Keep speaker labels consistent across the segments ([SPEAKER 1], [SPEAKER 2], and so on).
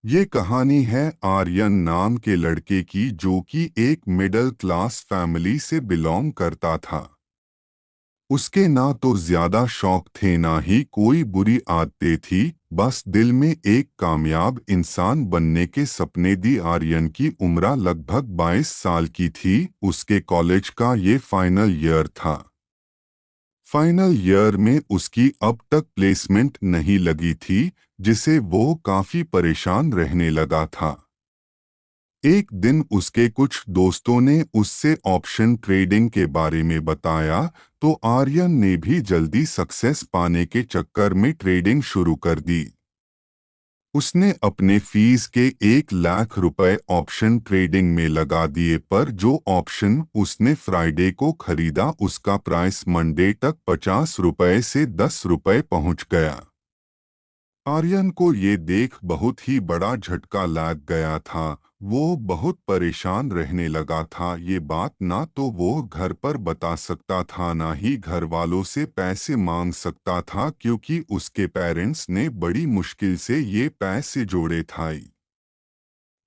[SPEAKER 1] ये कहानी है आर्यन नाम के लड़के की जो कि एक मिडिल क्लास फैमिली से बिलोंग करता था। उसके ना तो ज्यादा शौक थे ना ही कोई बुरी आदतें थी, बस दिल में एक कामयाब इंसान बनने के सपने दी। आर्यन की उम्र लगभग 22 साल की थी। उसके कॉलेज का ये फाइनल ईयर था। फाइनल ईयर में उसकी अब तक प्लेसमेंट नहीं लगी थी, जिसे वो काफी परेशान रहने लगा था। एक दिन उसके कुछ दोस्तों ने उससे ऑप्शन ट्रेडिंग के बारे में बताया, तो आर्यन ने भी जल्दी सक्सेस पाने के चक्कर में ट्रेडिंग शुरू कर दी। उसने अपने फीस के 1 लाख रुपए ऑप्शन ट्रेडिंग में लगा दिए, पर जो ऑप्शन उसने फ्राइडे को खरीदा उसका प्राइस मंडे तक 50 रुपए से 10 रुपए पहुंच गया। आर्यन को ये देख बहुत ही बड़ा झटका लग गया था। वो बहुत परेशान रहने लगा था। ये बात ना तो वो घर पर बता सकता था ना ही घर वालों से पैसे मांग सकता था, क्योंकि उसके पेरेंट्स ने बड़ी मुश्किल से ये पैसे जोड़े थे।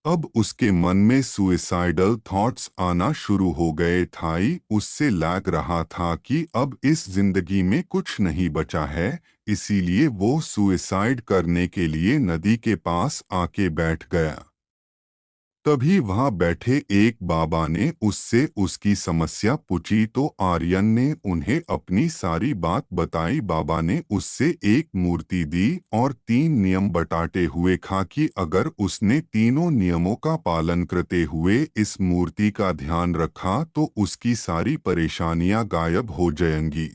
[SPEAKER 1] अब उसके मन में सुइसाइडल थॉट्स आना शुरू हो गए थे। उससे लग रहा था कि अब इस जिंदगी में कुछ नहीं बचा है, इसीलिए वो सुइसाइड करने के लिए नदी के पास आके बैठ गया। तभी वहां बैठे एक बाबा ने उससे उसकी समस्या पूछी, तो आर्यन ने उन्हें अपनी सारी बात बताई। बाबा ने उससे एक मूर्ति दी और 3 नियम बताते हुए कहा कि अगर उसने तीनों नियमों का पालन करते हुए इस मूर्ति का ध्यान रखा तो उसकी सारी परेशानियां गायब हो जाएंगी।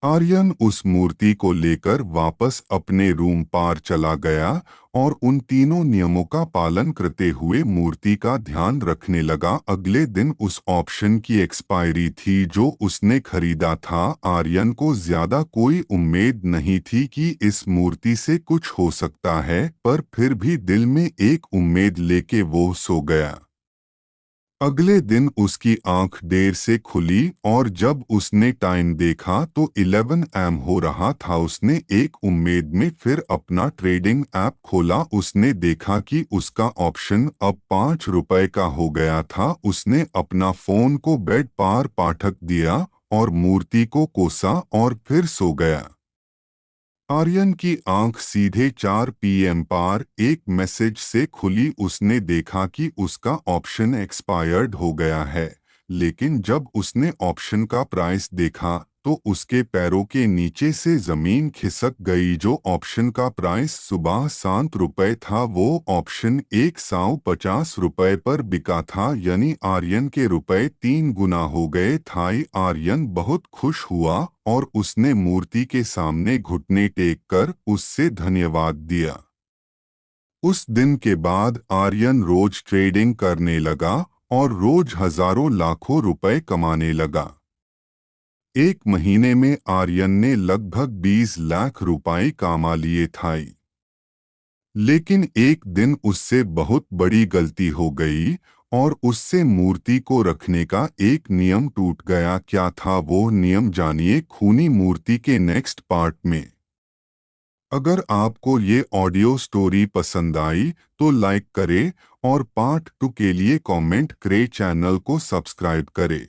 [SPEAKER 1] आर्यन उस मूर्ति को लेकर वापस अपने रूम पर चला गया और उन तीनों नियमों का पालन करते हुए मूर्ति का ध्यान रखने लगा। अगले दिन उस ऑप्शन की एक्सपायरी थी जो उसने खरीदा था। आर्यन को ज्यादा कोई उम्मीद नहीं थी कि इस मूर्ति से कुछ हो सकता है, पर फिर भी दिल में एक उम्मीद लेके वो सो गया। अगले दिन उसकी आंख देर से खुली और जब उसने टाइम देखा तो 11 AM हो रहा था। उसने एक उम्मीद में फिर अपना ट्रेडिंग ऐप खोला। उसने देखा कि उसका ऑप्शन अब 5 रुपए का हो गया था। उसने अपना फोन को बेड पार पाठक दिया और मूर्ति को कोसा और फिर सो गया। आर्यन की आंख सीधे 4 PM पर एक मैसेज से खुली। उसने देखा कि उसका ऑप्शन एक्सपायर्ड हो गया है, लेकिन जब उसने ऑप्शन का प्राइस देखा तो उसके पैरों के नीचे से जमीन खिसक गई। जो ऑप्शन का प्राइस सुबह 7 रुपए था, वो ऑप्शन 150 रुपए पर बिका था, यानी आर्यन के रुपए 3 गुना हो गए थे। आर्यन बहुत खुश हुआ और उसने मूर्ति के सामने घुटने टेक कर उससे धन्यवाद दिया। उस दिन के बाद आर्यन रोज ट्रेडिंग करने लगा और रोज हजारों लाखों रुपए कमाने लगा। एक महीने में आर्यन ने लगभग 20 लाख रुपए कमा लिए थे। लेकिन एक दिन उससे बहुत बड़ी गलती हो गई और उससे मूर्ति को रखने का एक नियम टूट गया। क्या था वो नियम, जानिए खूनी मूर्ति के नेक्स्ट पार्ट में। अगर आपको ये ऑडियो स्टोरी पसंद आई तो लाइक करें और पार्ट 2 के लिए कमेंट करें, चैनल को सब्सक्राइब करें।